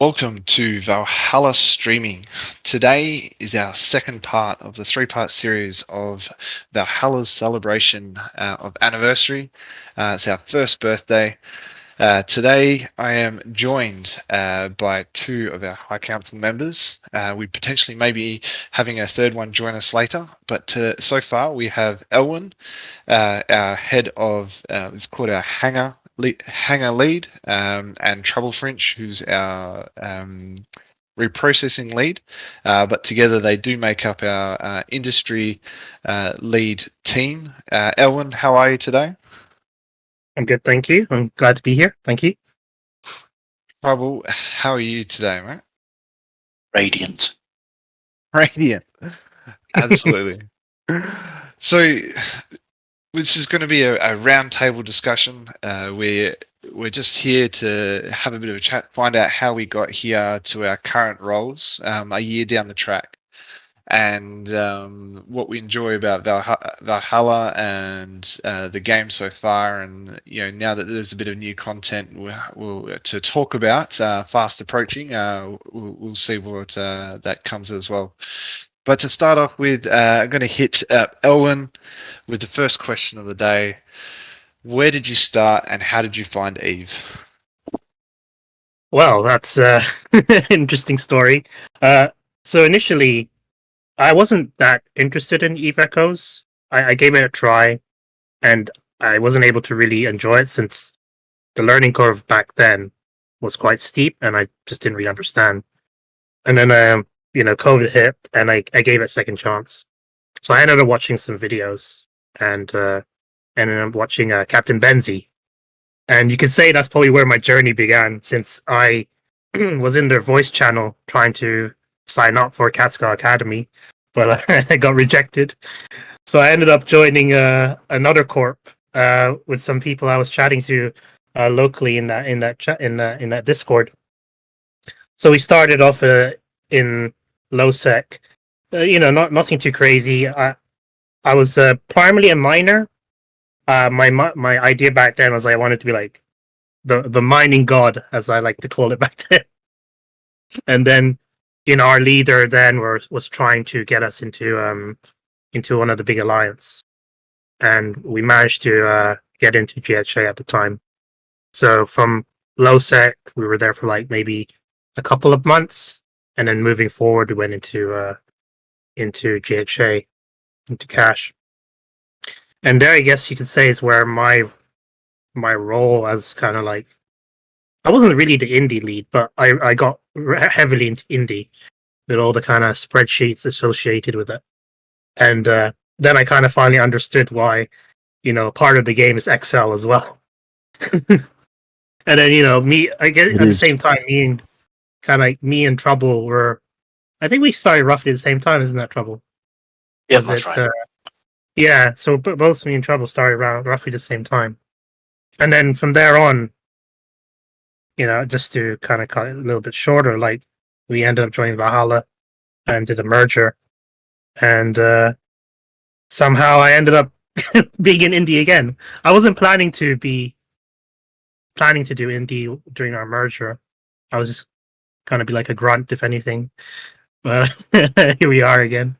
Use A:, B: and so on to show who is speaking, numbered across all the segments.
A: welcome to Valhalla Streaming. Today is our second part of the three-part series of Valhalla's celebration of anniversary. It's our first birthday. Today I am joined by two of our High Council members. We potentially may be having a third one join us later, but so far we have Elwynn, our head of, it's called our hangar lead, and Troublefinch, who's our reprocessing lead, but together they do make up our industry lead team. Elwynn, how are you today?
B: I'm good, thank you. I'm glad to be here. Thank you.
A: Trouble, how are you today, mate?
C: Radiant.
A: Radiant. Absolutely. So this is going to be a round table discussion. We're just here to have a bit of a chat, find out how we got here to our current roles a year down the track, and what we enjoy about Valhalla and the game so far. And now that there's a bit of new content we'll to talk about, fast approaching, we'll see what that comes as well. But to start off with, I'm going to hit Elwynn with the first question of the day. Where did you start and how did you find Eve?
B: Well, that's an interesting story. So initially, I wasn't that interested in Eve Echoes. I gave it a try, and I wasn't able to really enjoy it since the learning curve back then was quite steep, and I just didn't really understand. And then, COVID hit, and I gave it a second chance. So I ended up watching some videos, and ended up watching Captain Benzie. And you could say that's probably where my journey began, since I was in their voice channel trying to sign up for Catskill Academy, but I got rejected. So I ended up joining another corp with some people I was chatting to locally in that Discord. So we started off in low sec, nothing too crazy. I was primarily a miner. My idea back then was I wanted to be like the mining god, as I like to call it back then. And then, our leader then was trying to get us into one of the big alliance, and we managed to get into GHA at the time. So from low sec, we were there for like maybe a couple of months, and then moving forward, we went into GHA, into cash. And there, I guess you could say, is where my role as kind of like, I wasn't really the indie lead, but I got heavily into indie with all the kind of spreadsheets associated with it. And then I kind of finally understood why, part of the game is Excel as well. And then, me, I guess at the same time, me and Trouble were, I think we started roughly at the same time, isn't that Trouble?
C: Yeah, that's right.
B: Yeah, so both me and Trouble started around roughly the same time. And then from there on, just to kind of cut it a little bit shorter, like we ended up joining Valhalla and did a merger. And somehow I ended up being in indie again. I wasn't planning to do indie during our merger. I was just kind of be like a grunt, if anything. But here we are again.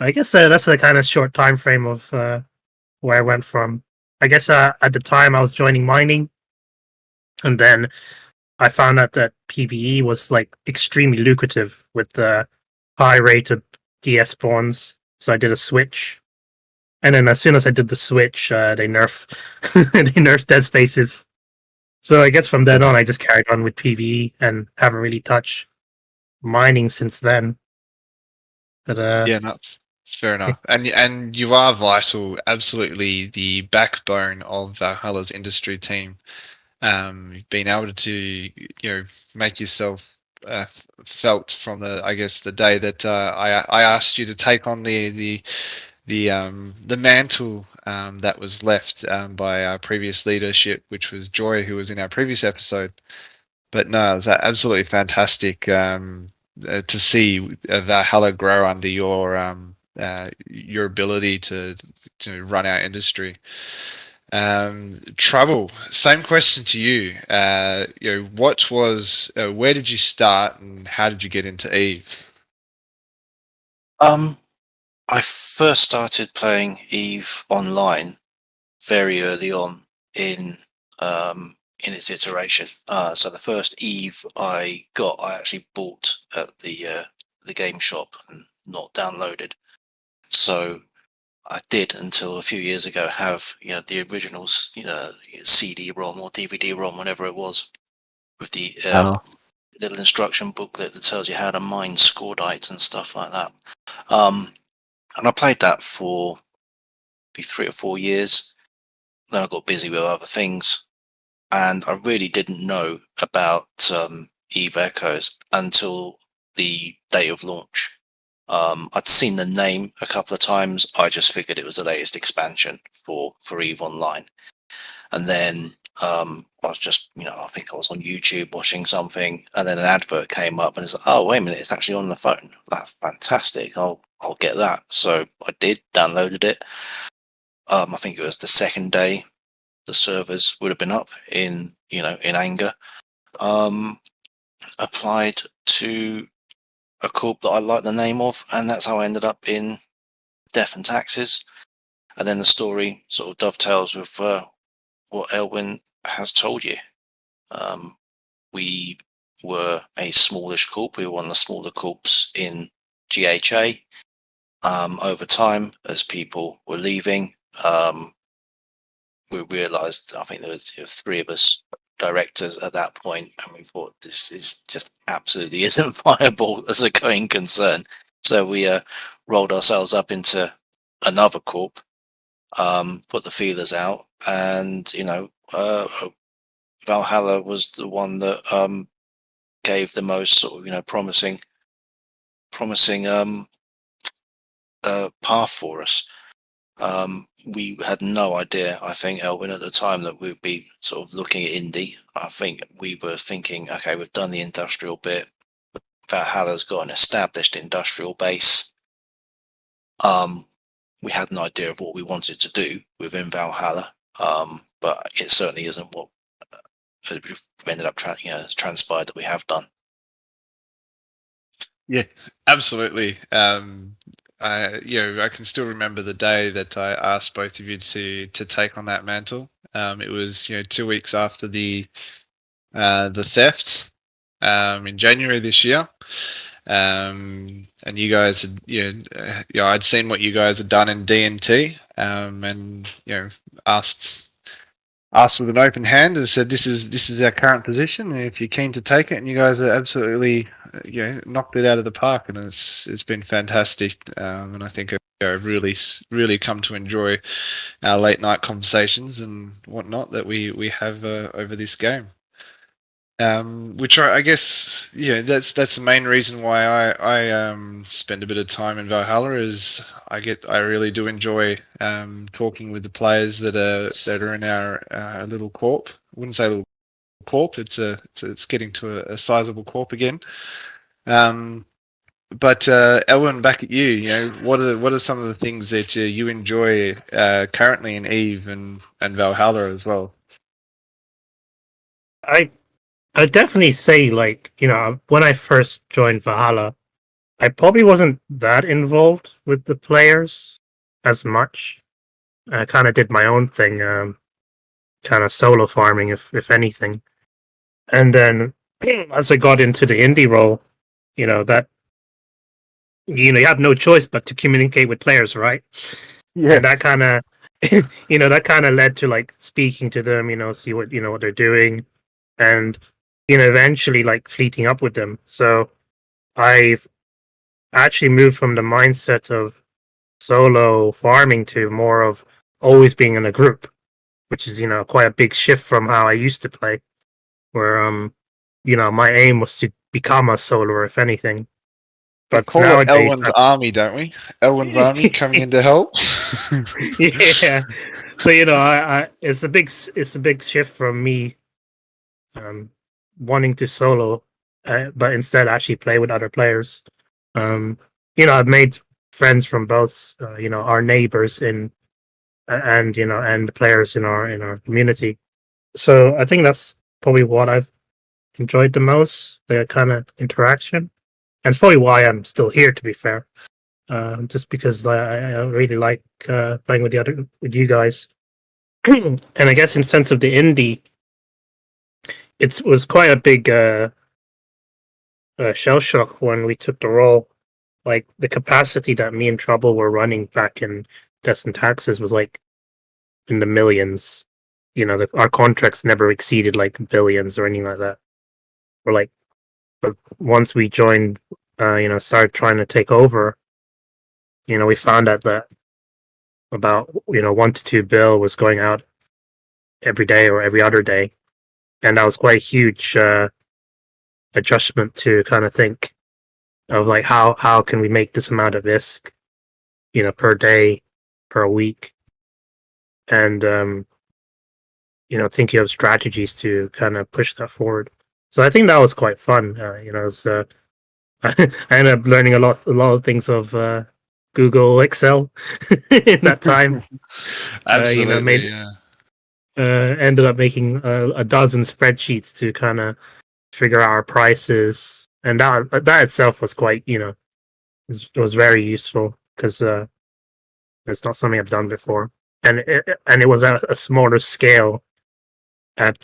B: I guess that's a kind of short time frame of where I went from. I guess at the time I was joining mining, and then I found out that PvE was like extremely lucrative with the high rate of DS spawns. So I did a switch, and then as soon as I did the switch, they nerfed dead spaces. So I guess from then on, I just carried on with PvE and haven't really touched mining since then. But
A: Yeah, no, fair enough. And you are vital, absolutely the backbone of Valhalla's industry team. You've been able to make yourself felt from the day that I asked you to take on the mantle that was left by our previous leadership, which was Joy, who was in our previous episode. But no, it was absolutely fantastic to see Valhalla grow under your ability to run our industry. Trouble. Same question to you. What was? Where did you start, and how did you get into Eve?
C: I first started playing Eve online very early on in its iteration. So the first Eve I got, I actually bought at the game shop and not downloaded. So I did until a few years ago have the original CD-ROM or DVD-ROM, whatever it was, with the little instruction booklet that tells you how to mine scoredites and stuff like that. And I played that for 3 or 4 years. Then I got busy with other things, and I really didn't know about Eve Echoes until the day of launch. I'd seen the name a couple of times. I just figured it was the latest expansion for Eve Online. And then I was just, I think I was on YouTube watching something, and then an advert came up, and it's like, oh, wait a minute, it's actually on the phone. That's fantastic. I'll get that. So I did, downloaded it. I think it was the second day the servers would have been up in anger. Applied to a corp that I liked the name of, and that's how I ended up in Death and Taxes. And then the story sort of dovetails with what Elwyn has told you. We were a smallish corp. We were one of the smaller corps in GHA. Over time, as people were leaving, we realised, I think there was 3 of us directors at that point, and we thought this is just absolutely isn't viable as a going concern. So we rolled ourselves up into another corp, put the feelers out, and Valhalla was the one that gave the most sort of promising path for us. We had no idea, I think, Elwyn, at the time, that we'd be sort of looking at indie. I think we were thinking, okay, we've done the industrial bit. Valhalla's got an established industrial base. We had an idea of what we wanted to do within Valhalla, but it certainly isn't what we've ended up transpired that we have done.
A: Yeah, absolutely. I can still remember the day that I asked both of you to take on that mantle. It was 2 weeks after the theft in January this year, and you guys had I'd seen what you guys had done in D&T, and asked with an open hand and said, this is our current position, and if you're keen to take it, and you guys have absolutely knocked it out of the park, and it's been fantastic, and I think I've really come to enjoy our late night conversations and whatnot that we have over this game, which I guess that's the main reason why I spend a bit of time in Valhalla. Is I really do enjoy talking with the players that are in our little corp. I wouldn't say little corp. It's getting to a sizable corp again. But Elwyn, back at you. What are some of the things that you enjoy currently in Eve and Valhalla as well?
B: I'd definitely say, when I first joined Valhalla, I probably wasn't that involved with the players as much. I kind of did my own thing, kind of solo farming, if anything. And then as I got into the indie role, that you have no choice but to communicate with players, right? Yeah. And that kind of that kind of led to speaking to them, see what what they're doing, and eventually fleeting up with them. So I've actually moved from the mindset of solo farming to more of always being in a group, which is quite a big shift from how I used to play, where my aim was to become a soloer, if anything.
A: But call it Elwyn's army, don't we? Elwyn's army coming in to help.
B: Yeah. So it's a big shift from me wanting to solo, but instead actually play with other players. I've made friends from both, our neighbors in and and the players in our community. So I think that's probably what I've enjoyed the most, the kind of interaction, and it's probably why I'm still here. To be fair, just because I really like playing with with you guys, and I guess in sense of the indie, it was quite a big shell shock when we took the role. Like the capacity that me and Trouble were running back in Deaths and Taxes was like in the millions. Our contracts never exceeded like billions or anything like that. We're like, but once we joined, started trying to take over, we found out that about 1 to 2 bill was going out every day or every other day, and that was quite a huge adjustment to kind of think of like how can we make this amount of ISK, per day, per week, and thinking of strategies to kind of push that forward. So I think that was quite fun. I ended up learning a lot of things of Google Excel in that time.
A: Absolutely,
B: Ended up making a dozen spreadsheets to kind of figure out our prices, and that itself was quite, was very useful because it's not something I've done before, and it was at a smaller scale at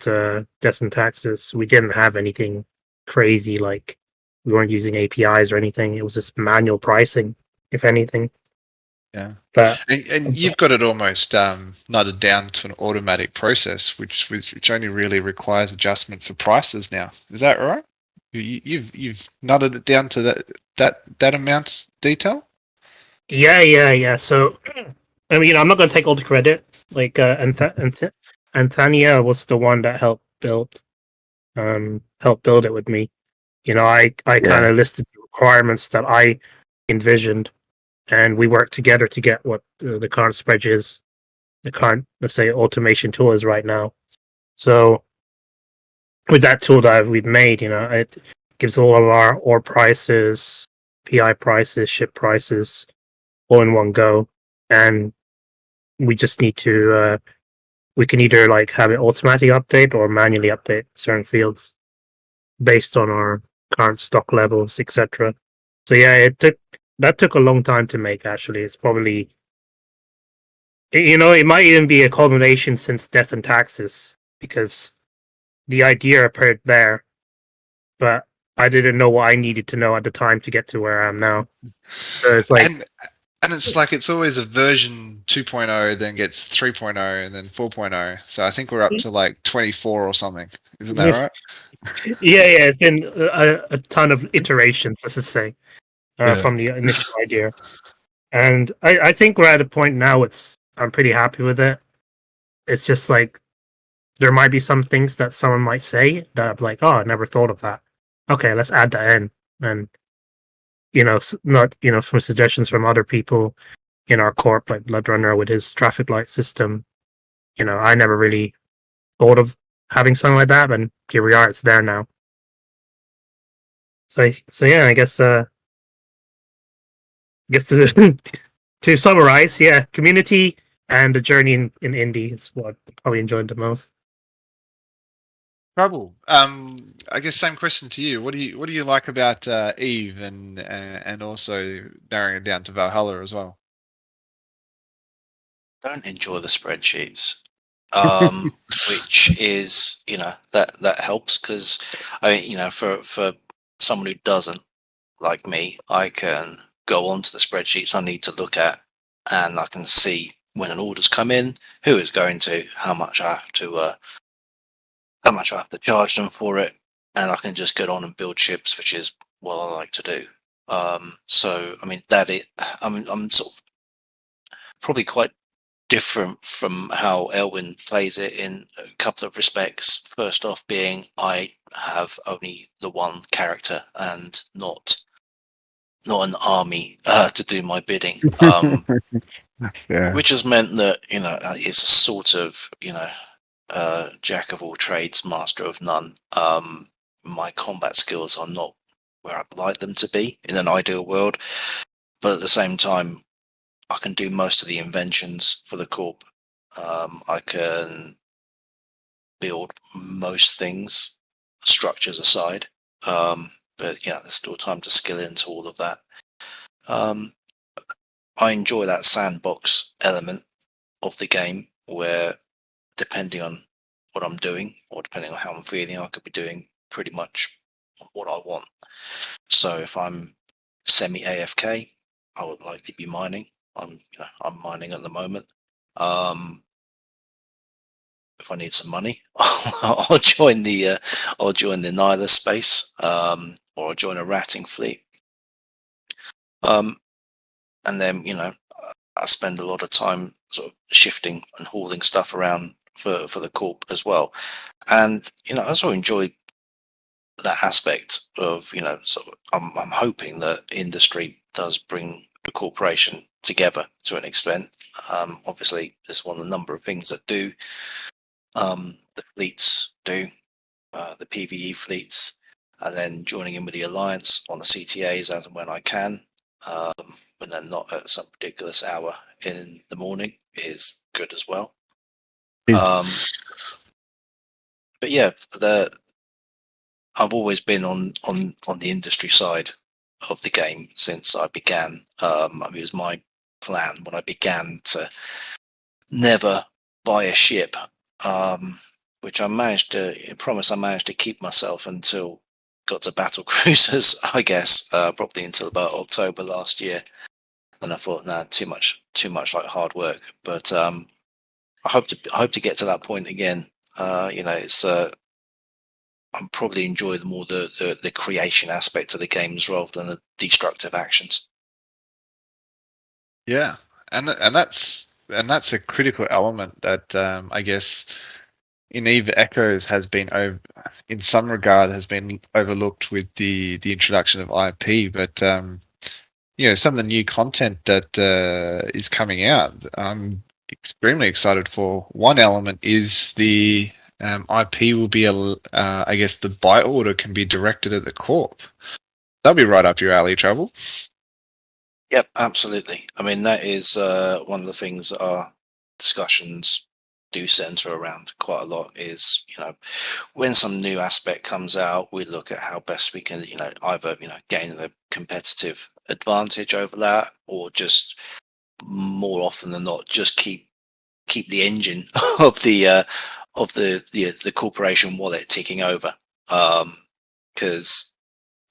B: Death and Taxes. We didn't have anything crazy, like we weren't using APIs or anything. It was just manual pricing, if anything.
A: yeah.
B: But
A: And you've got it almost nutted down to an automatic process, which only really requires adjustment for prices now. Is that right? You've nutted it down to that amount detail.
B: yeah. So I mean, I'm not going to take all the credit. Like, Antania was the one that helped build it with me. I kind of listed the requirements that I envisioned, and we worked together to get what the current spread is, the current, let's say, automation tool is right now. So with that tool that we've made, it gives all of our ore prices, PI prices, ship prices, all in one go, and we just need to we can either like have it automatically update or manually update certain fields based on our current stock levels, etc. So yeah, that took a long time to make. Actually, it's probably it might even be a culmination since Death and Taxes, because the idea appeared there, but I didn't know what I needed to know at the time to get to where I am now. So it's like,
A: and it's like it's always a version 2.0, then gets 3.0, and then 4.0. So I think we're up to like 24 or something. Isn't that right?
B: yeah, it's been a ton of iterations, let's just say,
A: Yeah.
B: from the initial idea. And I think we're at a point now. I'm pretty happy with it. It's just like there might be some things that someone might say that I'm like, oh, I never thought of that. Okay, let's add that in, and not from suggestions from other people in our corp, like Bloodrunner with his traffic light system. I never really thought of having something like that, and here we are. It's there now. So yeah, I guess to summarize, yeah, community and the journey in indie is what I probably enjoyed the most.
A: Trouble. I guess same question to you. What do you like about Eve and also narrowing it down to Valhalla as well?
C: Don't enjoy the spreadsheets, which is that helps because for someone who doesn't like me, I can go onto the spreadsheets I need to look at, and I can see when an order's come in, who is going to, how much I have to charge them for it, and I can just get on and build ships, which is what I like to do. So I mean I'm sort of probably quite different from how Elwyn plays it in a couple of respects. First off, being I have only the one character and not an army to do my bidding,
A: Yeah.
C: which has meant that it's a sort of jack of all trades, master of none. My combat skills are not where I'd like them to be in an ideal world, but at the same time, I can do most of the inventions for the corp I can build most things, structures aside. But yeah, there's still time to skill into all of that. I enjoy that sandbox element of the game where, depending on what I'm doing or depending on how I'm feeling, I could be doing pretty much what I want. So if I'm semi AFK, I would likely be mining. I'm mining at the moment. If I need some money, I'll join the Nyla space, or I'll join a ratting fleet. And then I spend a lot of time sort of shifting and hauling stuff around for the corp as well. And I also enjoy that aspect of sort of, I'm hoping that industry does bring the corporation together to an extent. Obviously, there's one of the number of things that do. The fleets do, the PVE fleets, and then joining in with the alliance on the CTAs as and when I can, when they're not at some ridiculous hour in the morning, is good as well. But yeah, I've always been on the industry side of the game since I began. It was my plan when I began to never buy a ship, which I managed to keep myself until got to battle cruisers, I guess, probably until about October last year. And I thought, nah, too much like hard work. But I hope to get to that point again. It's I'm probably enjoy more the creation aspect of the games rather than the destructive actions.
A: Yeah, and that's a critical element that I guess in Eve Echoes has been in some regard has been overlooked with the introduction of IP, but some of the new content that is coming out, I'm extremely excited for. One element is the IP will be I guess the buy order can be directed at the corp. That'll be right up your alley, Travel.
C: Yep, absolutely. I mean, that is one of the things that our discussions do center around quite a lot is, when some new aspect comes out, we look at how best we can, either, gain a competitive advantage over that, or just more often than not, just keep the engine of the corporation wallet ticking over. Because,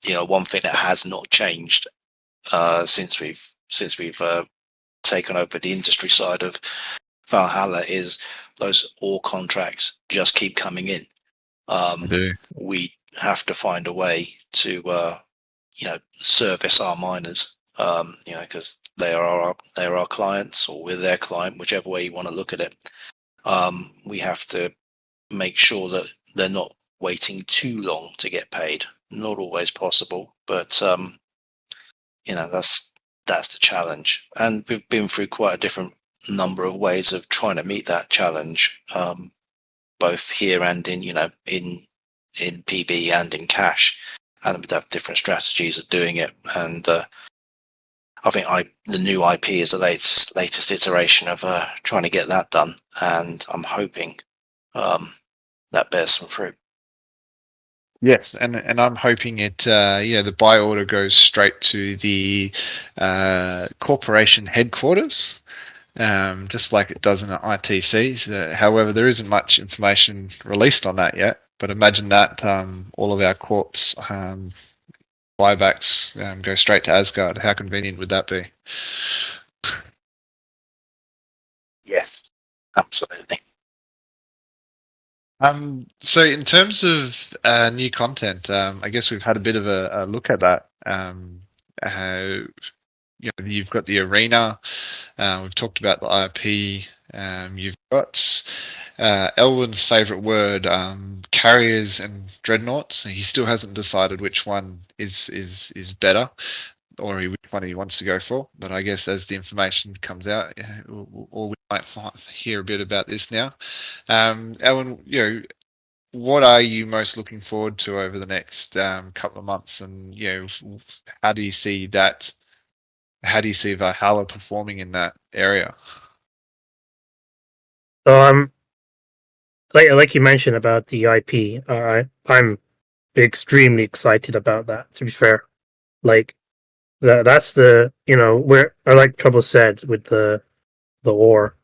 C: one thing that has not changed since we've taken over the industry side of Valhalla is those ore contracts just keep coming in. We have to find a way to service our miners, because they are our clients, or we're their client, whichever way you want to look at it. We have to make sure that they're not waiting too long to get paid. Not always possible, but that's the challenge, and we've been through quite a different number of ways of trying to meet that challenge, both here and in PB and in cash, and we have different strategies of doing it. And I think the new IP is the latest iteration of trying to get that done, and I'm hoping that bears some fruit.
A: Yes, and I'm hoping it. The buy order goes straight to the corporation headquarters, just like it does in the ITCs. However, there isn't much information released on that yet. But imagine that all of our corps buybacks go straight to Asgard. How convenient would that be?
C: Yes, absolutely.
A: So in terms of new content, I guess we've had a bit of a look at that. You've got the arena. We've talked about the IP. You've got Elwyn's favorite word, carriers and dreadnoughts. He still hasn't decided which one is better, or which one he wants to go for. But I guess as the information comes out, or we might hear a bit about this now. Elwyn, what are you most looking forward to over the next couple of months, and how do you see that? How do you see Valhalla performing in that area?
B: So like you mentioned about the IP, I'm extremely excited about that. To be fair, like that's the where I like Trouble said with the war.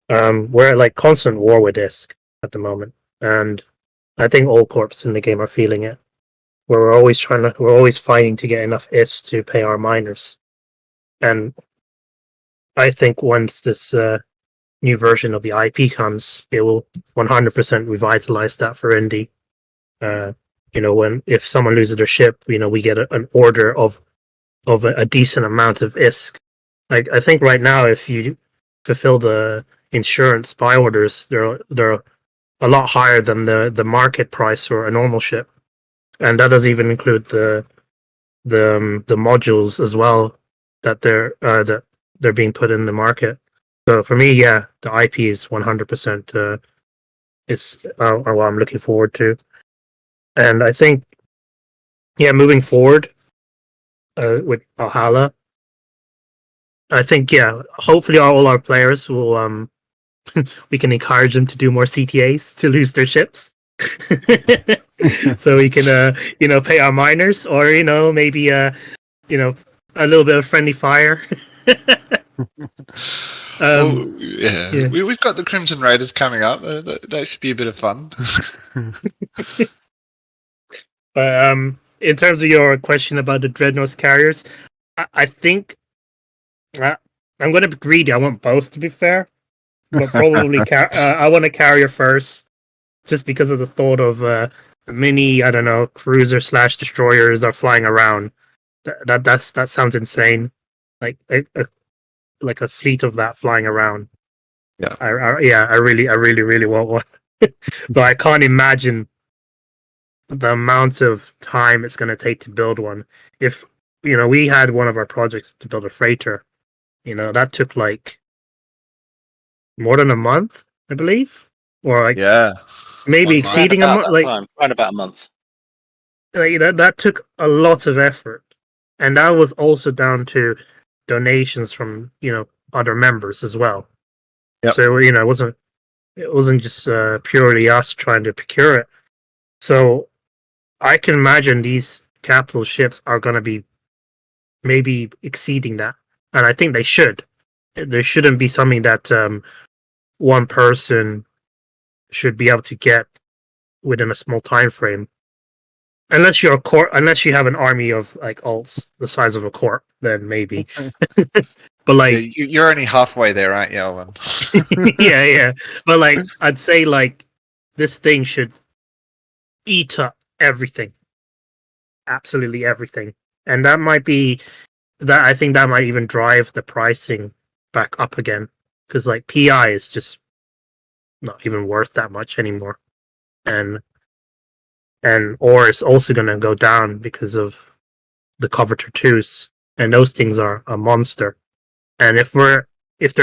B: We're at like constant war with ISK at the moment, and I think all corps in the game are feeling it. Where we're always fighting to get enough ISK to pay our miners, and I think once this new version of the IP comes, it will 100% revitalize that for indie. When if someone loses their ship, we get an order of a decent amount of ISK. Like I think right now, if you fulfill the insurance buy orders, they're a lot higher than the market price for a normal ship, and that doesn't even include the modules as well that they're being put in the market. So for me, yeah, the IP is 100%. It's what I'm looking forward to, and I think yeah, moving forward with Valhalla, I think yeah, hopefully all our players will we can encourage them to do more CTAs to lose their ships. So we can pay our miners, or maybe a little bit of friendly fire.
A: Well, yeah,
B: yeah.
A: we've got the Crimson Raiders coming up. That should be a bit of fun.
B: But in terms of your question about the Dreadnought carriers, I think I'm going to be greedy. I want both, to be fair, but probably I want a carrier first, just because of the thought of mini, I don't know, cruiser / destroyers are flying around. That sounds insane. Like a fleet of that flying around.
A: Yeah.
B: I really want one. But I can't imagine the amount of time it's going to take to build one. If we had one of our projects to build a freighter, that took like more than a month, I believe, or like maybe exceeding a month. Like
C: around about a month.
B: Like that took a lot of effort, and that was also down to donations from other members as well.
A: Yep.
B: So it wasn't just purely us trying to procure it. So I can imagine these capital ships are going to be maybe exceeding that, and I think they should. There shouldn't be something that one person should be able to get within a small time frame. Unless you're unless you have an army of like alts the size of a corp, then maybe. But like,
A: yeah, you're only halfway there, aren't you, Elwyn?
B: yeah. But like, I'd say like this thing should eat up everything, absolutely everything, and that might be that. I think that might even drive the pricing back up again, because like PI is just not even worth that much anymore, and ore is also going to go down because of the Coveter 2s, and those things are a monster. And if they're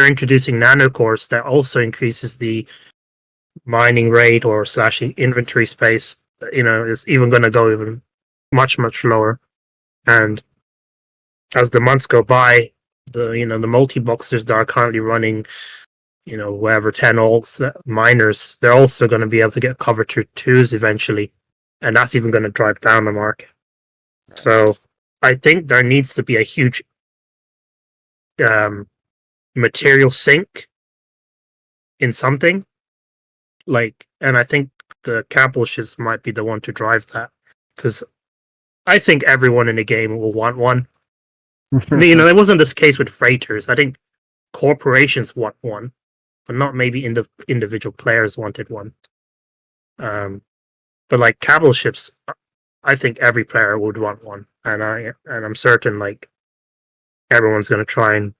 B: introducing nanocores, that also increases the mining rate or / inventory space. It's even going to go even much lower. And as the months go by, the multi boxers that are currently running, whatever 10 alts miners, they're also going to be able to get Coveter 2s eventually, and that's even going to drive down the market. So I think there needs to be a huge material sink in something, and I think the capital ships might be the one to drive that, because I think everyone in the game will want one. It wasn't this case with freighters. I think corporations want one, but not maybe individual players wanted one. But like capital ships, I think every player would want one, and I'm certain like everyone's going to try and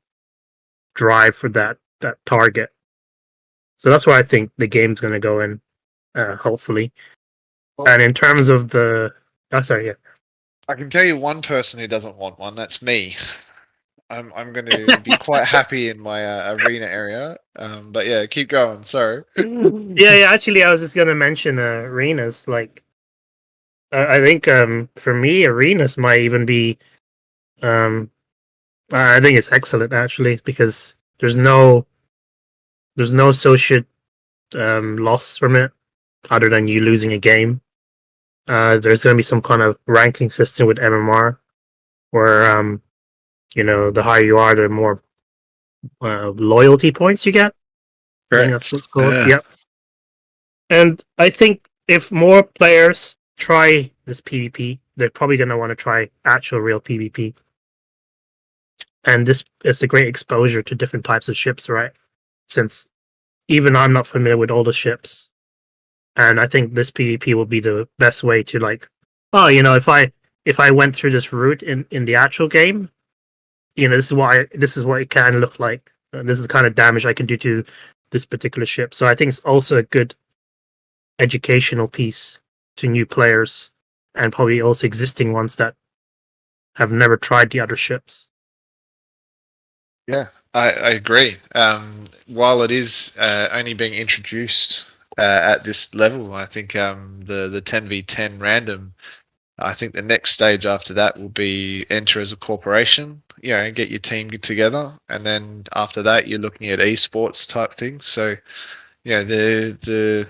B: drive for that target. So that's why I think the game's going to go in, hopefully. And in terms of the, yeah.
A: I can tell you one person who doesn't want one. That's me. I'm going to be quite happy in my arena area. But yeah, keep going. Sorry.
B: Yeah. Actually, I was just going to mention arenas. Like, I think for me, arenas might even be. I think it's excellent actually, because there's no There's no associate loss from it, other than you losing a game. There's going to be some kind of ranking system with MMR, where the higher you are, the more loyalty points you get. I think that's
A: Correct.
B: what's called. Yep. And I think if more players try this PvP, they're probably going to want to try actual real PvP. And this is a great exposure to different types of ships, right? Since even I'm not familiar with all the ships, and I think this PvP will be the best way to if I went through this route in the actual game, this is what it can look like. This is the kind of damage I can do to this particular ship. So I think it's also a good educational piece to new players, and probably also existing ones that have never tried the other ships.
A: Yeah, I agree. While it is only being introduced at this level, I think the 10v10 random, I think the next stage after that will be enter as a corporation, get your team together, and then after that you're looking at esports type things. So, the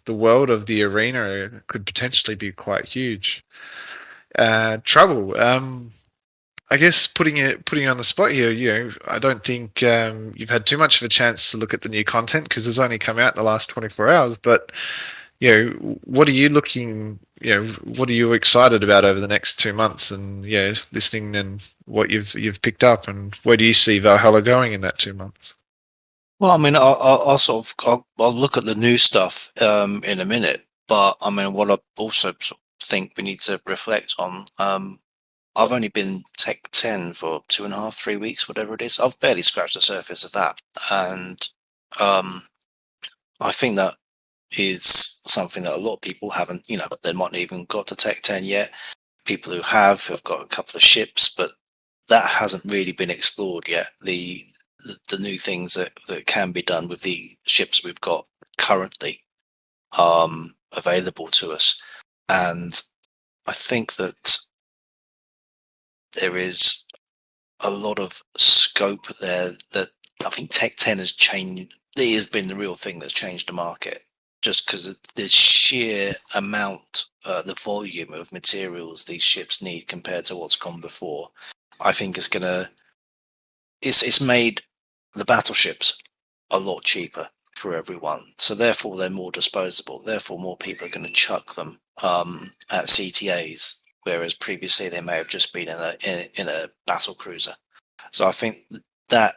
A: world of the arena could potentially be quite huge. Trouble. I guess putting you on the spot here, I don't think you've had too much of a chance to look at the new content because it's only come out in the last 24 hours. But what are you looking? What are you excited about over the next 2 months? And listening and what you've picked up, and where do you see Valhalla going in that 2 months?
C: Well, I mean, I'll look at the new stuff in a minute, but I mean, what I also sort of think we need to reflect on. I've only been Tech 10 for 2.5, 3 weeks, whatever it is. I've barely scratched the surface of that, and I think that is something that a lot of people haven't. They might not even got to Tech 10 yet. People who have got a couple of ships, but that hasn't really been explored yet. The new things that can be done with the ships we've got currently available to us, and I think that there is a lot of scope there that I think Tech 10 has changed. It has been the real thing that's changed the market, just because of the sheer amount, the volume of materials these ships need compared to what's gone before. I think it's made the battleships a lot cheaper for everyone. So therefore they're more disposable. Therefore more people are going to chuck them at CTAs, whereas previously they may have just been in a battle cruiser. So I think that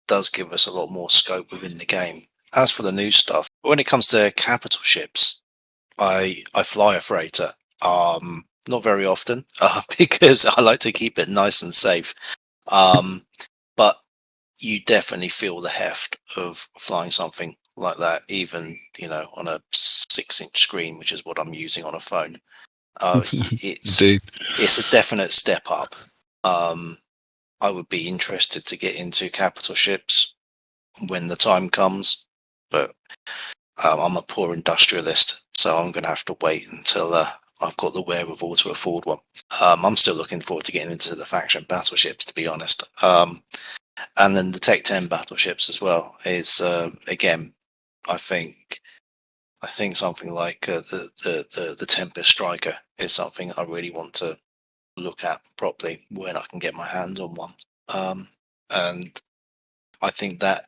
C: does give us a lot more scope within the game. As for the new stuff, when it comes to capital ships, I fly a freighter. Not very often because I like to keep it nice and safe. But you definitely feel the heft of flying something like that, even on a 6-inch screen, which is what I'm using on a phone. It's a definite step up. I would be interested to get into capital ships when the time comes, but I'm a poor industrialist, so I'm going to have to wait until I've got the wherewithal to afford one. I'm still looking forward to getting into the faction battleships, to be honest. And then the Tech 10 battleships as well is again, I think something like the Tempest Striker is something I really want to look at properly when I can get my hands on one. And I think that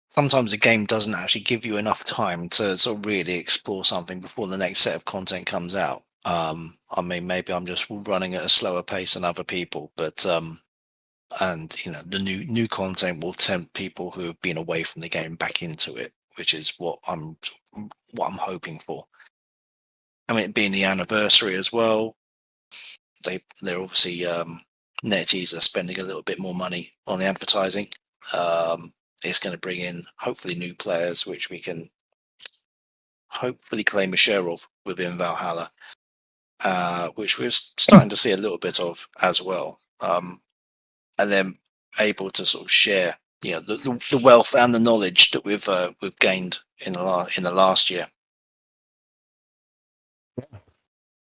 C: sometimes a game doesn't actually give you enough time to sort of really explore something before the next set of content comes out. I mean, maybe I'm just running at a slower pace than other people, but and the new content will tempt people who have been away from the game back into it, which is what I'm hoping for. I mean, it being the anniversary as well, they're obviously NetEase are spending a little bit more money on the advertising. It's going to bring in hopefully new players, which we can hopefully claim a share of within Valhalla, which we're starting to see a little bit of as well. And then able to sort of share, the wealth and the knowledge that we've gained in the last year.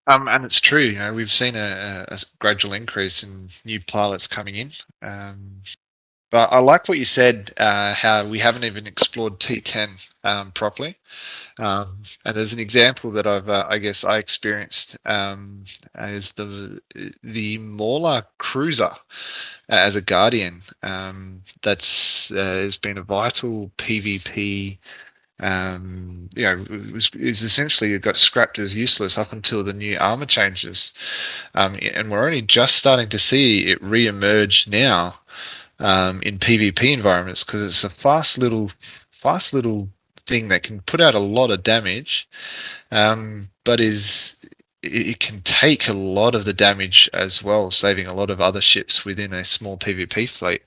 A: And it's true. We've seen a gradual increase in new pilots coming in. But I like what you said, how we haven't even explored T10 properly. And as an example that I guess I experienced is the Mauler Cruiser as a Guardian. That's has been a vital PvP. It was essentially it got scrapped as useless up until the new armor changes, and we're only just starting to see it re-emerge now in PvP environments because it's a fast little thing that can put out a lot of damage, but it can take a lot of the damage as well, saving a lot of other ships within a small PvP fleet.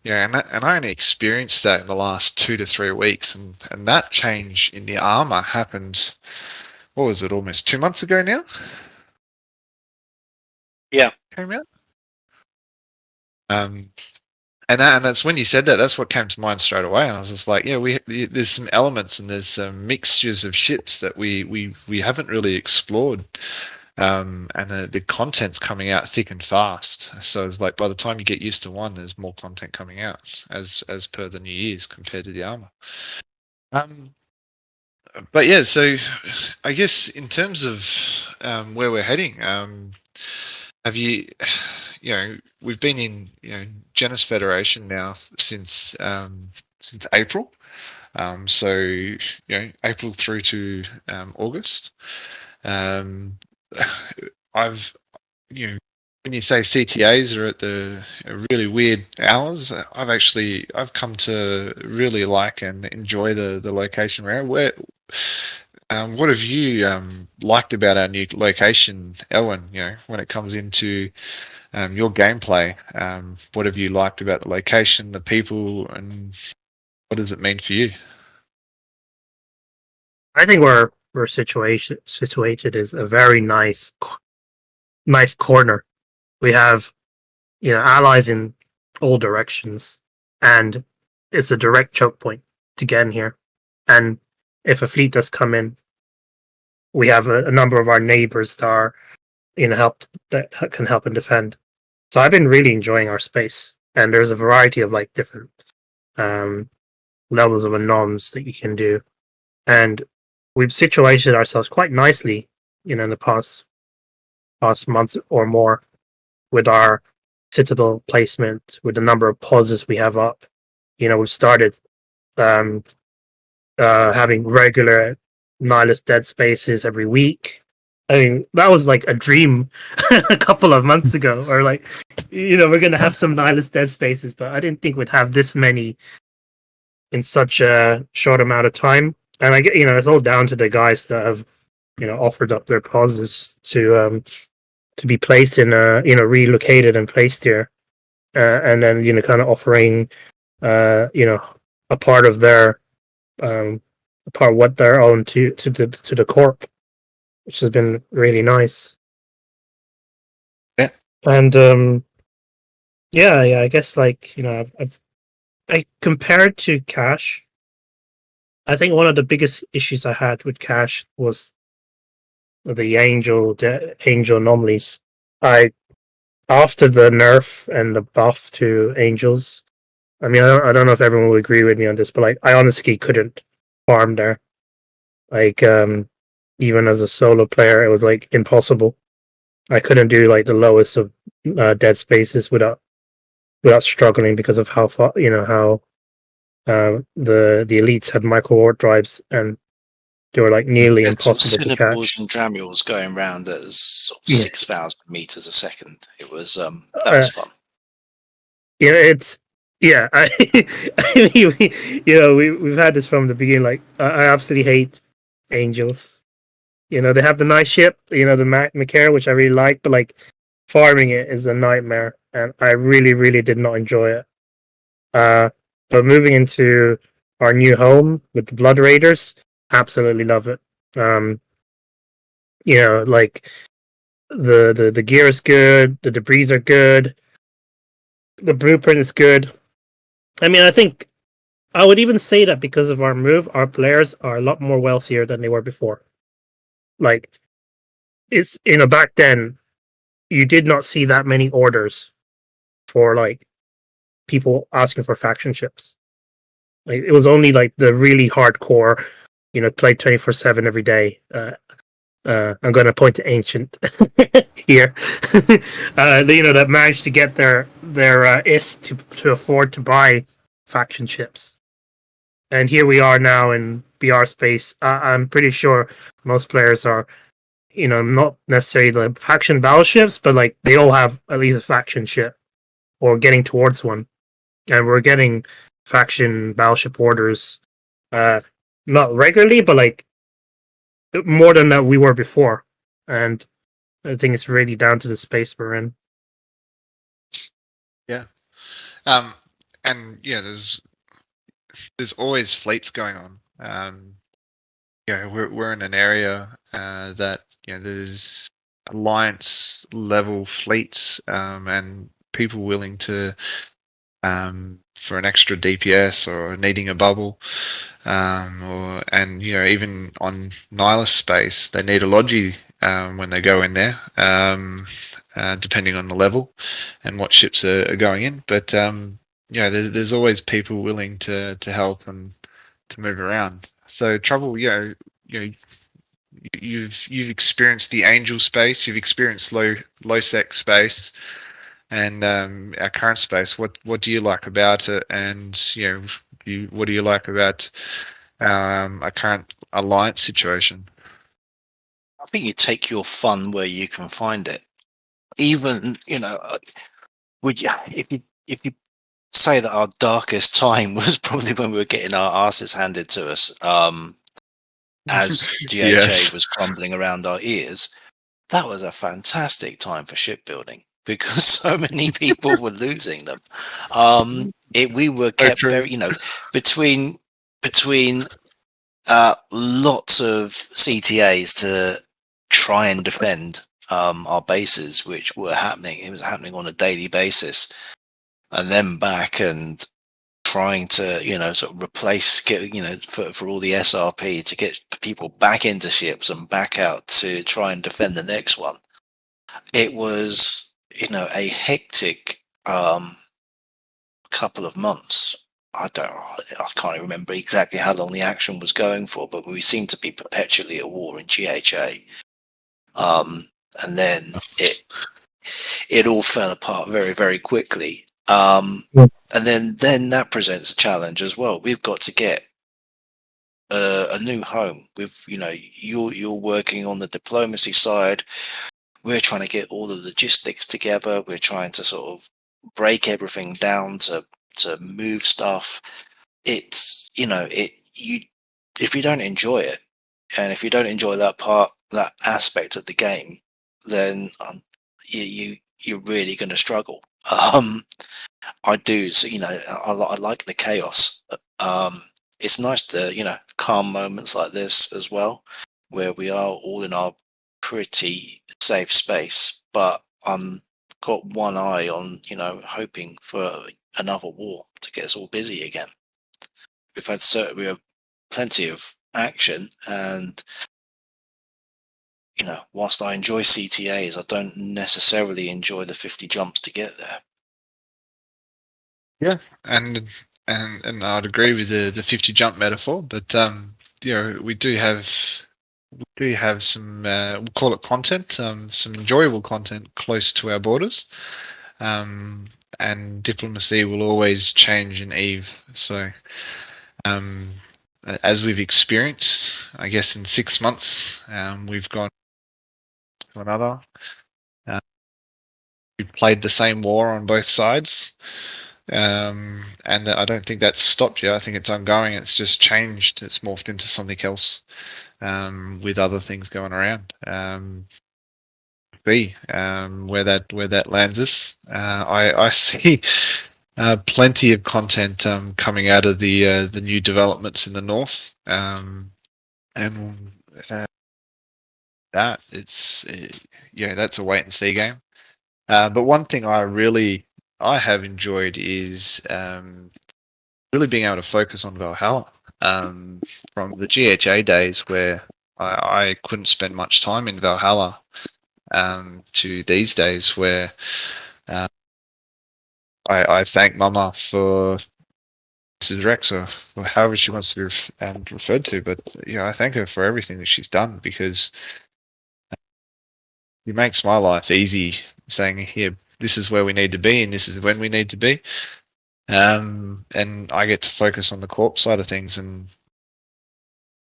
A: Yeah, and I only experienced that in the last 2 to 3 weeks, and that change in the armor happened. What was it? Almost 2 months ago now.
C: Yeah,
A: came out. And that's when you said that. That's what came to mind straight away. And I was just like, yeah, there's some elements and there's some mixtures of ships that we haven't really explored. And the content's coming out thick and fast. So it's like by the time you get used to one, there's more content coming out as per the new years compared to the armor. But yeah, so I guess in terms of where we're heading, have you, we've been in Genis Federation now since April. So April through to August. I've when you say CTAs are at the really weird hours, I've come to really like and enjoy the location we're at. What have you liked about our new location, Elwyn? When it comes into your gameplay, what have you liked about the location, the people, and what does it mean for you?
B: I think we're situated is a very nice corner. We have allies in all directions, and it's a direct choke point to get in here. And if a fleet does come in, we have a number of our neighbors that are that can help and defend. So I've been really enjoying our space, and there's a variety of like different levels of anoms that you can do, and we've situated ourselves quite nicely, in the past month or more, with our citadel placement, with the number of pauses we have up. We've started having regular Nihilist dead spaces every week. I mean, that was like a dream a couple of months ago, or like, we're going to have some Nihilist dead spaces, but I didn't think we'd have this many in such a short amount of time. And I get, it's all down to the guys that have, offered up their pauses to be placed in, relocated and placed here, and then kind of offering, a part of their, a part of what they're own to the corp, which has been really nice.
A: Yeah,
B: and yeah, I guess like I compared to Cash. I think one of the biggest issues I had with Cash was the angel anomalies. After the nerf and the buff to angels, I mean, I don't know if everyone will agree with me on this, but like, I honestly couldn't farm there. Like, even as a solo player, it was like impossible. I couldn't do like the lowest of dead spaces without struggling because of how far, how the elites had micro warp drives, and they were like nearly impossible to
C: Cinnamons
B: catch.
C: and Dramules going around at sort of
B: Yeah.
C: 6,000 meters a second. It was that was fun.
B: Yeah, it's I mean, we've had this from the beginning. Like, I absolutely hate angels. They have the nice ship, the Macaire, which I really like, but like, farming it is a nightmare, and I really, really did not enjoy it. But moving into our new home with the Blood Raiders, absolutely love it. Like, the gear is good, the debris are good, the blueprint is good. I mean, I think I would even say that because of our move, our players are a lot more wealthier than they were before. Like, it's back then, you did not see that many orders for like people asking for faction ships. Like it was only like the really hardcore, play 24/7 every day. I'm going to point to Ancient here. That managed to get their IS to afford to buy faction ships. And here we are now in BR space. I'm pretty sure most players are, not necessarily the faction battleships, but like they all have at least a faction ship or getting towards one. And we're getting faction battleship orders, not regularly, but like more than that we were before. And I think it's really down to the space we're in.
A: Yeah. And yeah, there's always fleets going on. We're in an area that there's alliance level fleets and people willing to for an extra DPS or needing a bubble, and even on Nihilus space they need a logi when they go in there, depending on the level and what ships are going in. But there's always people willing to help and to move around. So Trouble, you've experienced the Angel space, you've experienced low sec space, and our current space. What do you like about it? And what do you like about our current alliance situation?
C: I think you take your fun where you can find it. Even would you if you say that our darkest time was probably when we were getting our asses handed to us, as GHA
A: Yes.
C: was crumbling around our ears. That was a fantastic time for shipbuilding because so many people were losing them. We were kept very, between lots of CTAs to try and defend our bases, which were happening. It was happening on a daily basis, and then back and trying to, sort of replace, for all the SRP to get people back into ships and back out to try and defend the next one. It was, a hectic couple of months. I can't remember exactly how long the action was going for, but we seemed to be perpetually at war in GHA. And then it all fell apart very, very quickly. And then that presents a challenge as well. We've got to get a new home. You're working on the diplomacy side. We're trying to get all the logistics together. We're trying to sort of break everything down to move stuff. It's if you don't enjoy it, and if you don't enjoy that aspect of the game, then you're really going to struggle. I do, so, I like the chaos. It's nice to, calm moments like this as well, where we are all in our pretty safe space. But I'm got one eye on, hoping for another war to get us all busy again. We have plenty of action, and whilst I enjoy CTAs, I don't necessarily enjoy the 50 jumps to get there.
A: Yeah, and I'd agree with the 50 jump metaphor, but we do have some we'll call it content, some enjoyable content close to our borders, and diplomacy will always change in Eve. So as we've experienced, I guess in 6 months, we've gone to another. We played the same war on both sides. And I don't think that's stopped yet. I think it's ongoing. It's just changed. It's morphed into something else, with other things going around. Where that lands us. I see plenty of content coming out of the new developments in the north, and that that's a wait and see game. But one thing I have enjoyed is really being able to focus on Valhalla. From the GHA days where I couldn't spend much time in Valhalla, to these days where I thank Mama for Mrs. Rex or however she wants to be referred to, but I thank her for everything that she's done because it makes my life easy saying, here, this is where we need to be and this is when we need to be. And I get to focus on the corp side of things. And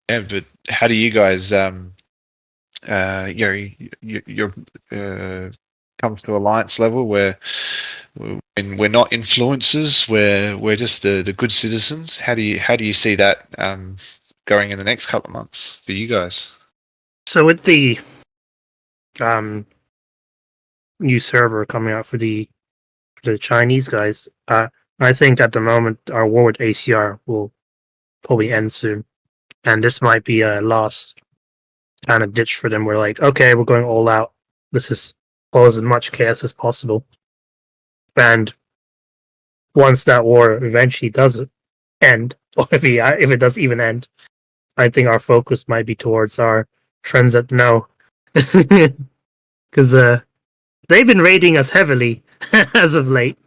A: yeah, but how do you guys, you're comes to alliance level where when we're not influencers, we're just the good citizens. How do you see that going in the next couple of months for you guys?
B: So with the new server coming out for the Chinese guys, I think at the moment our war with ACR will probably end soon, and this might be a last kind of ditch for them. We're like, okay, we're going all out. This is cause as much chaos as possible, and once that war eventually does end, or if it does even end, I think our focus might be towards our friends that know, because they've been raiding us heavily as of late,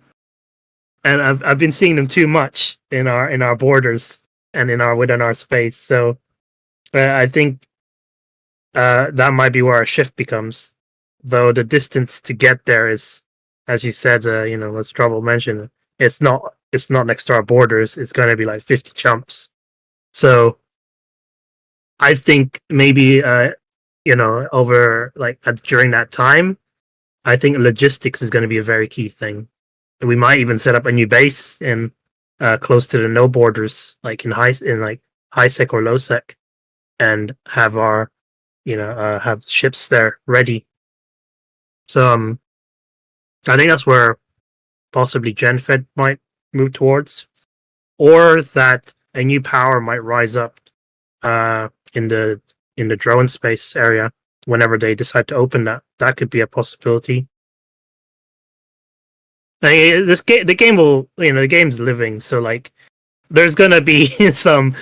B: and I've been seeing them too much in our borders and within our space. So I think that might be where our shift becomes. Though the distance to get there is, as you said, as Trouble mentioned, it's not next to our borders. It's going to be like 50 chumps. So I think maybe over during that time, I think logistics is going to be a very key thing. We might even set up a new base in close to the no borders, like in high sec or low sec, and have our have ships there ready. So I think that's where possibly GenFed might move towards, or that a new power might rise up in the drone space area whenever they decide to open that. That could be a possibility. The game will, the game's living, so like there's gonna be some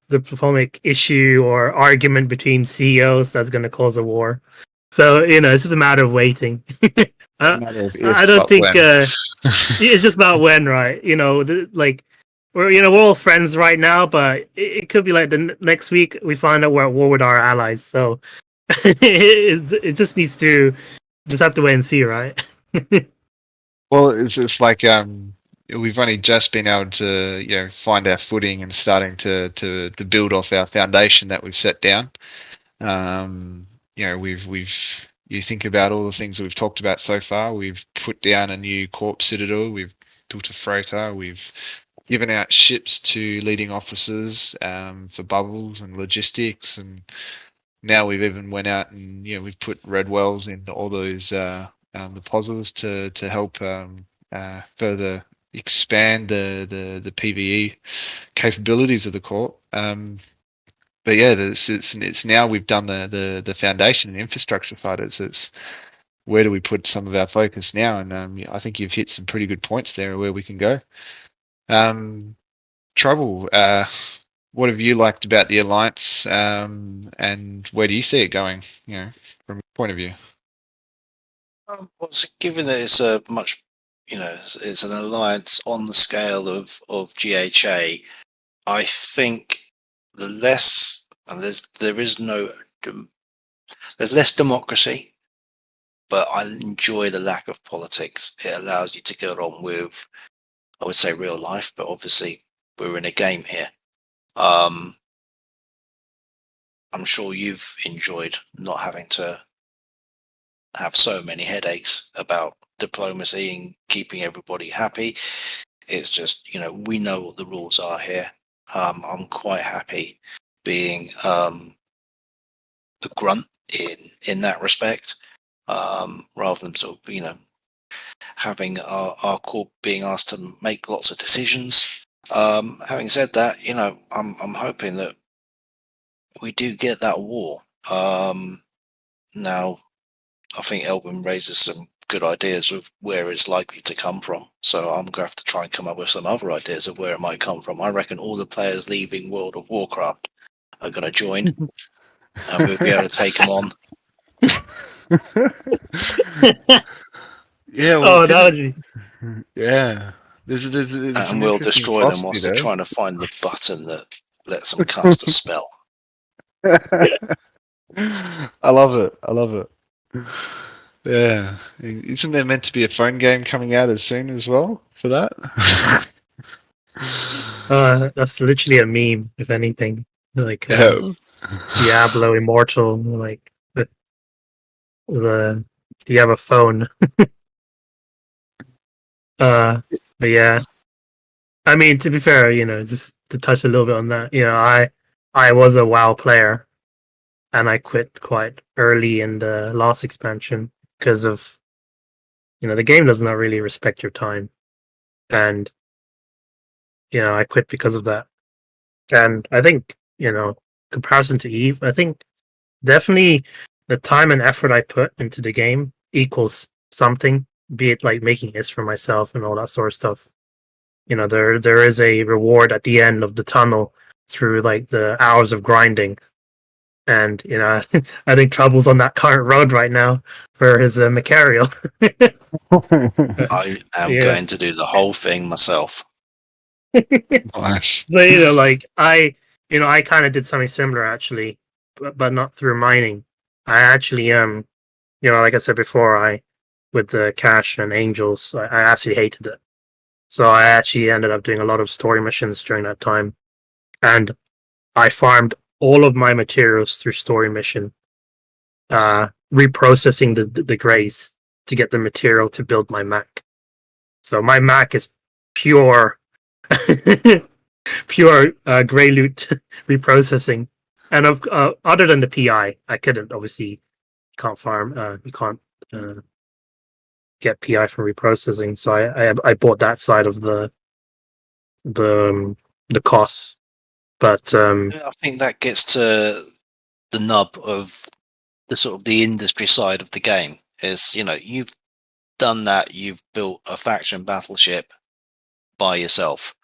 B: diplomatic issue or argument between CEOs that's gonna cause a war. So it's just a matter of waiting. I don't think it's just about when, right? We're all friends right now, but it could be like the next week we find out we're at war with our allies. So it just needs to have to wait and see, right?
A: Well, it's like we've only just been able to find our footing and starting to build off our foundation that we've set down. We've you think about all the things that we've talked about so far. We've put down a new corp citadel. We've built a freighter. We've given out ships to leading officers for bubbles and logistics, and now we've even went out and we've put red wells into all those the positives to help further expand the PVE capabilities of the corp. But yeah, it's now we've done the foundation and infrastructure side. It's where do we put some of our focus now? And I think you've hit some pretty good points there where we can go. Trouble, what have you liked about the alliance, and where do you see it going? From your point of view.
C: Well, given that it's a much, it's an alliance on the scale of GHA, I think the less, and there's less democracy, but I enjoy the lack of politics. It allows you to get on with, I would say, real life, but obviously we're in a game here. I'm sure you've enjoyed not having to have so many headaches about diplomacy and keeping everybody happy. It's just, we know what the rules are here. I'm quite happy being a grunt in that respect, rather than sort of, having our corp being asked to make lots of decisions. Having said that, I'm hoping that we do get that war. Now, I think Elwynn raises some good ideas of where it's likely to come from. So I'm going to have to try and come up with some other ideas of where it might come from. I reckon all the players leaving World of Warcraft are going to join, and we'll be able to take them on.
A: Yeah. Well,
B: that would be.
A: Yeah. There's
C: And
A: an
C: we'll
A: interesting
C: destroy them
A: philosophy
C: whilst they're
A: there.
C: trying to find the button that lets them cast a spell.
A: I love it. I love it. Yeah. Isn't there meant to be a phone game coming out as soon as well for that?
B: That's literally a meme, if anything. Like
A: Yeah.
B: Diablo Immortal, like the do you have a phone? But yeah, I mean, to be fair, just to touch a little bit on that, I was a WoW player, and I quit quite early in the last expansion because of the game does not really respect your time, and I quit because of that. And I think comparison to Eve, I think definitely the time and effort I put into the game equals something, be it like making this for myself and all that sort of stuff. There is a reward at the end of the tunnel through like the hours of grinding. And I think Trouble's on that current road right now for his Macarial.
C: I am
B: Yeah.
C: going to do the whole thing myself.
A: Nice.
B: So like I kind of did something similar actually, but not through mining. I actually like I said before, I with the cash and angels, I actually hated it. So I actually ended up doing a lot of story missions during that time, and I farmed all of my materials through story mission, reprocessing the grays to get the material to build my Mac. So my Mac is pure, pure gray loot reprocessing. And other than the PI, I couldn't obviously can't farm. You can't get PI from reprocessing. So I bought that side of the costs. But
C: I think that gets to the nub of the sort of the industry side of the game. Is you've done that. You've built a faction battleship by yourself.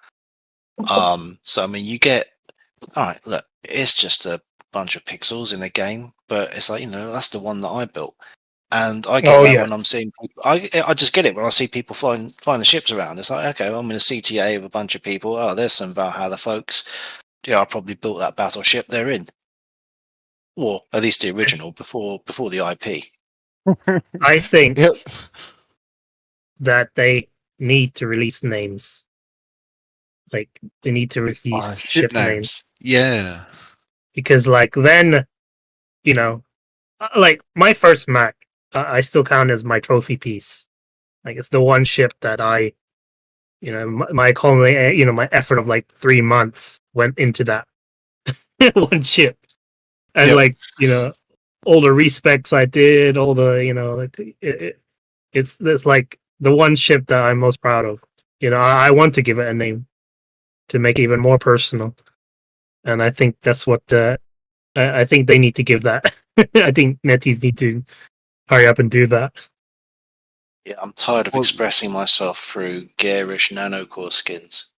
C: So I mean, you get all right. Look, it's just a bunch of pixels in a game, but it's like that's the one that I built, and I get that when I'm seeing. I just get it when I see people flying the ships around. It's like, okay, well, I'm in a CTA with a bunch of people. Oh, there's some Valhalla folks. I probably built that battleship they're in, or at least the original before the IP.
B: I think
A: Yep.
B: that they need to release names. Like they need to release
A: Ship
B: ship names.
A: names. Yeah.
B: Because like then, like my first Mac, I still count as my trophy piece. Like it's the one ship that I, my my effort of like 3 months went into that one ship, and
A: Yep.
B: like all the respecs I did, all the like it's like the one ship that I'm most proud of. I want to give it a name to make it even more personal, and I think that's what I think they need to give that. I think Netties need to hurry up and do that.
C: Yeah, I'm tired of expressing myself through garish nanocore skins.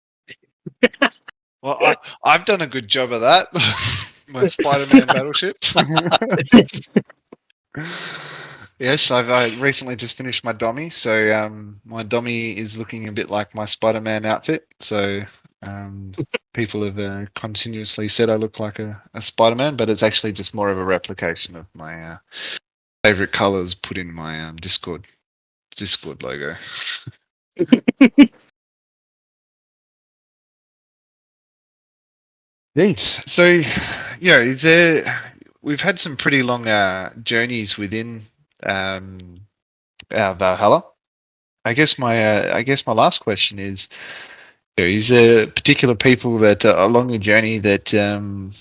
A: Well, I've done a good job of that. My Spider-Man battleships. Yes, I recently just finished my dummy, so my dummy is looking a bit like my Spider-Man outfit. So people have continuously said I look like a Spider-Man, but it's actually just more of a replication of my favorite colors put in my Discord logo. Neat. So, is there? We've had some pretty long journeys within our Valhalla. I guess my last question is there particular people that along the journey that have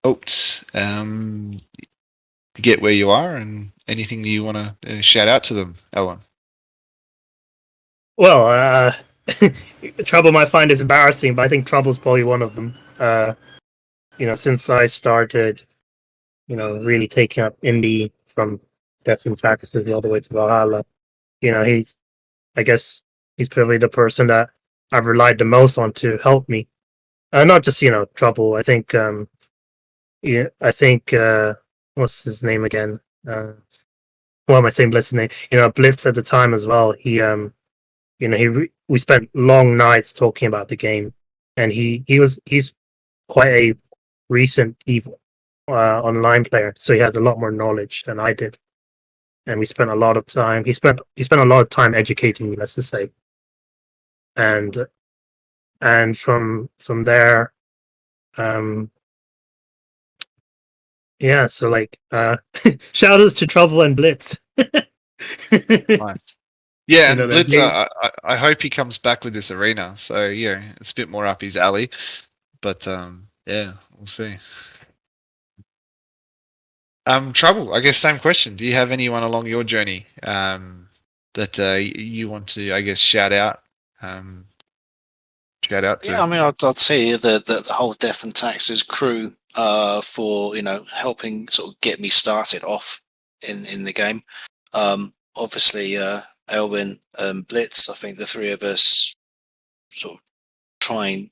A: helped get where you are, and anything that you want to shout out to them, Elwynn?
B: Well, Trouble might find this embarrassing, but I think Trouble's probably one of them. Since I started, really taking up indie from Desmond practices all the way to Valhalla, I guess he's probably the person that I've relied the most on to help me. Not just Trouble. I think what's his name again? What am I saying? Blitz's name. Blitz at the time as well. He we spent long nights talking about the game, and he's quite a recent EVE online player, so he had a lot more knowledge than I did, and we spent a lot of time. He spent a lot of time educating me, let's just say, and from there, yeah. So like, shout outs to Trouble and Blitz.
A: Nice. Yeah,
B: You
A: and
B: know,
A: Blitz, I hope he comes back with this arena. So yeah, it's a bit more up his alley. But yeah, we'll see. Trouble. I guess same question. Do you have anyone along your journey that you want to, I guess, shout out? Shout out to.
C: Yeah, I mean, I'd say the whole Death and Taxes crew for helping sort of get me started off in the game. Obviously, Elwyn and Blitz. I think the three of us sort of trying,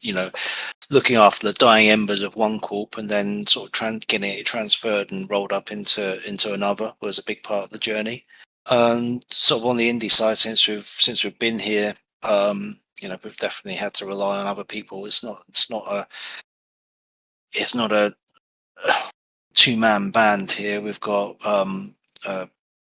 C: looking after the dying embers of one corp, and then sort of getting it transferred and rolled up into another was a big part of the journey. Sort of on the indie side, since we've been here, we've definitely had to rely on other people. It's not a two-man band here. We've got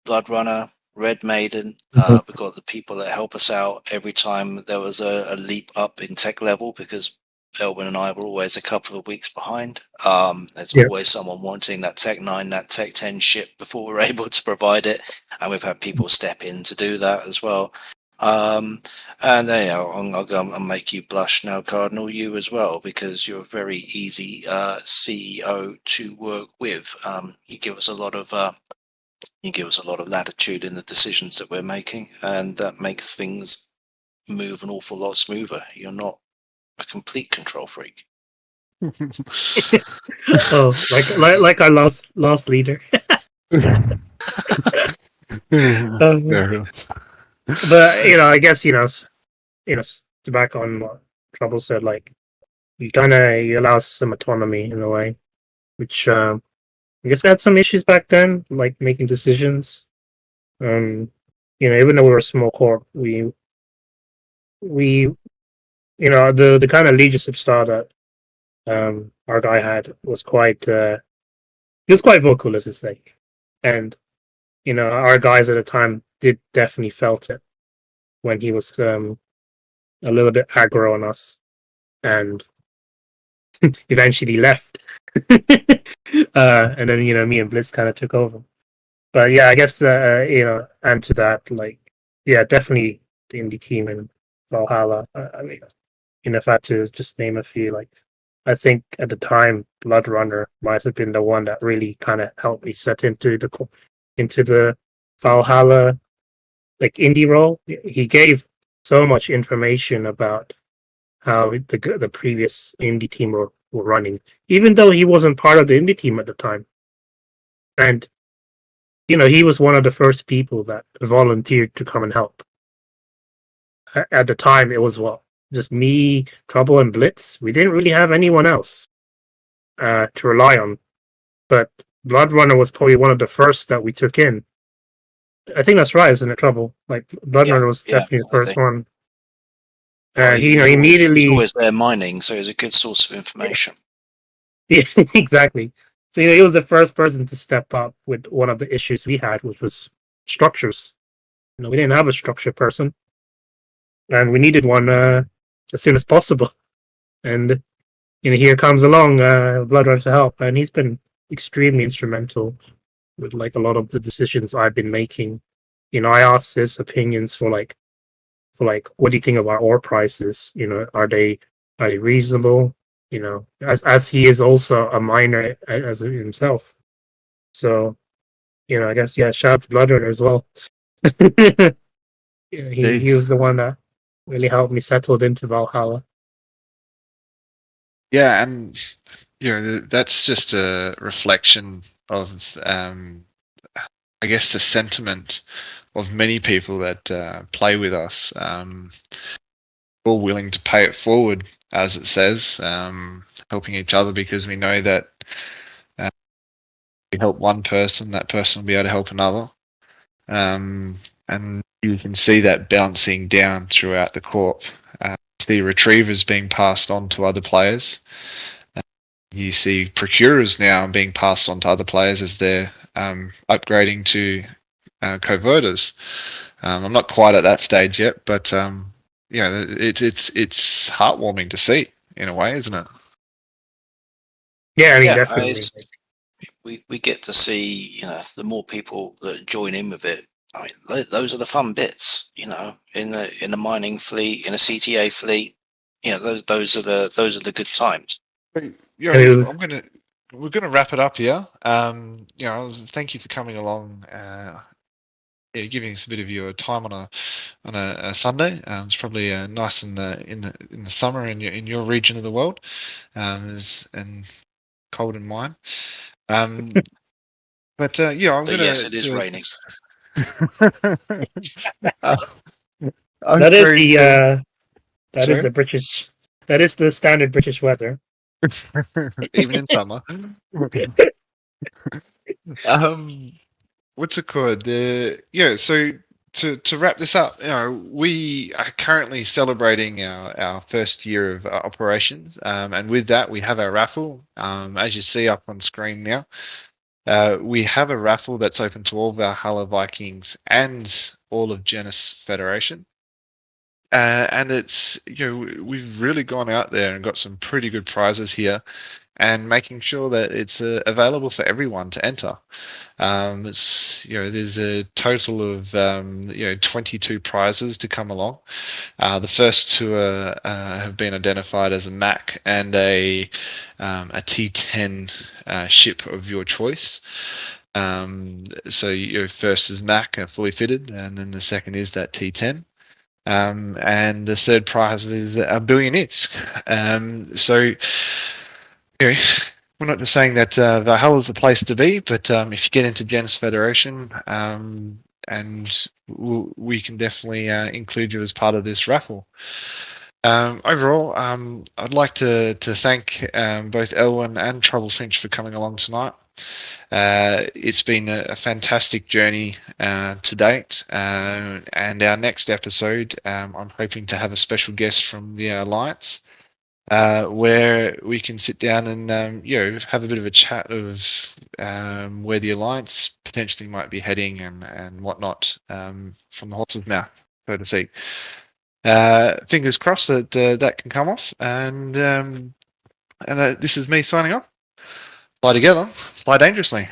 C: Blood Runner, Red Maiden. We've got the people that help us out every time there was a leap up in tech level, because Elwyn and I were always a couple of weeks behind. There's always someone wanting that Tech 9, that Tech 10 ship before we're able to provide it, and we've had people step in to do that as well. And then I'll make you blush now, Cardinal, you as well, because you're a very easy CEO to work with. You give us a lot of latitude in the decisions that we're making, and that makes things move an awful lot smoother. You're not a complete control freak.
B: Oh, like our last leader. But I guess to back on what Trouble said, like you allow some autonomy in a way, which I guess we had some issues back then, like making decisions. Even though we were a small corp, we the kind of leadership style that our guy had was quite he was quite vocal, let's just say, and our guys at the time did definitely felt it when he was a little bit aggro on us, and eventually left. And then me and Blitz kind of took over. But yeah, I guess and to that, like, yeah, definitely the indie team in Valhalla. I mean, if I had to just name a few, like, I think at the time Blood Runner might have been the one that really kind of helped me set into the Valhalla like indie role. He gave so much information about how the previous indie team were running, even though he wasn't part of the indie team at the time. And he was one of the first people that volunteered to come and help. At the time, it was just me, Trouble, and Blitz. We didn't really have anyone else to rely on. But Blood Runner was probably one of the first that we took in. I think that's right, isn't it, Trouble? Like, Blood Runner was definitely the first one. And he immediately...
C: He's always there mining, so he's a good source of information.
B: Yeah, exactly. So he was the first person to step up with one of the issues we had, which was structures. We didn't have a structure person, and we needed one as soon as possible. And here comes along Blood Runner to help, and he's been extremely instrumental with like a lot of the decisions I've been making. I asked his opinions for what do you think of our ore prices? Are they reasonable? As he is also a miner as himself. So, I guess, shout out to Blood Runner as well. He was the one that really helped me settle into Valhalla.
A: Yeah, and that's just a reflection of I guess the sentiment of many people that play with us. All willing to pay it forward, as it says, helping each other, because we know that we help one person, that person will be able to help another. And you can see that bouncing down throughout the corp. See retrievers being passed on to other players. You see procurers now being passed on to other players as they're upgrading to coverters. I'm not quite at that stage yet, but it's heartwarming to see in a way, isn't it?
B: Yeah, I mean,
C: Yeah,
B: definitely.
C: we get to see, the more people that join in with it. I mean, those are the fun bits, in the mining fleet, in a CTA fleet. Those are the good times.
A: We're gonna wrap it up here. Thank you for coming along. Giving us a bit of your time on a Sunday. It's probably nice in the summer in your region of the world, and cold in mine. But I'm gonna.
C: Yes, it is raining.
B: That is the British. That is the standard British weather.
A: Even in summer. What's it called? So to wrap this up, we are currently celebrating our first year of operations, and with that we have our raffle. As you see up on screen now, we have a raffle that's open to all Valhalla Vikings and all of Genis Federation. And it's we've really gone out there and got some pretty good prizes here, and making sure that it's available for everyone to enter. There's a total of 22 prizes to come along. The first two have been identified as a Mac and a T10 ship of your choice. So your first is Mac, fully fitted, and then the second is that T10. And the third prize is a billion ISK. So we're not just saying that Valhalla is the place to be, but if you get into Genis Federation, and we can definitely include you as part of this raffle. Overall, I'd like to thank both Elwyn and Troublefinch for coming along tonight. It's been a fantastic journey to date, and our next episode, I'm hoping to have a special guest from the Alliance, where we can sit down and have a bit of a chat of where the Alliance potentially might be heading and whatnot, from the horse's mouth, so to speak. Fingers crossed that that can come off, and this is me signing off. Fly together, fly dangerously.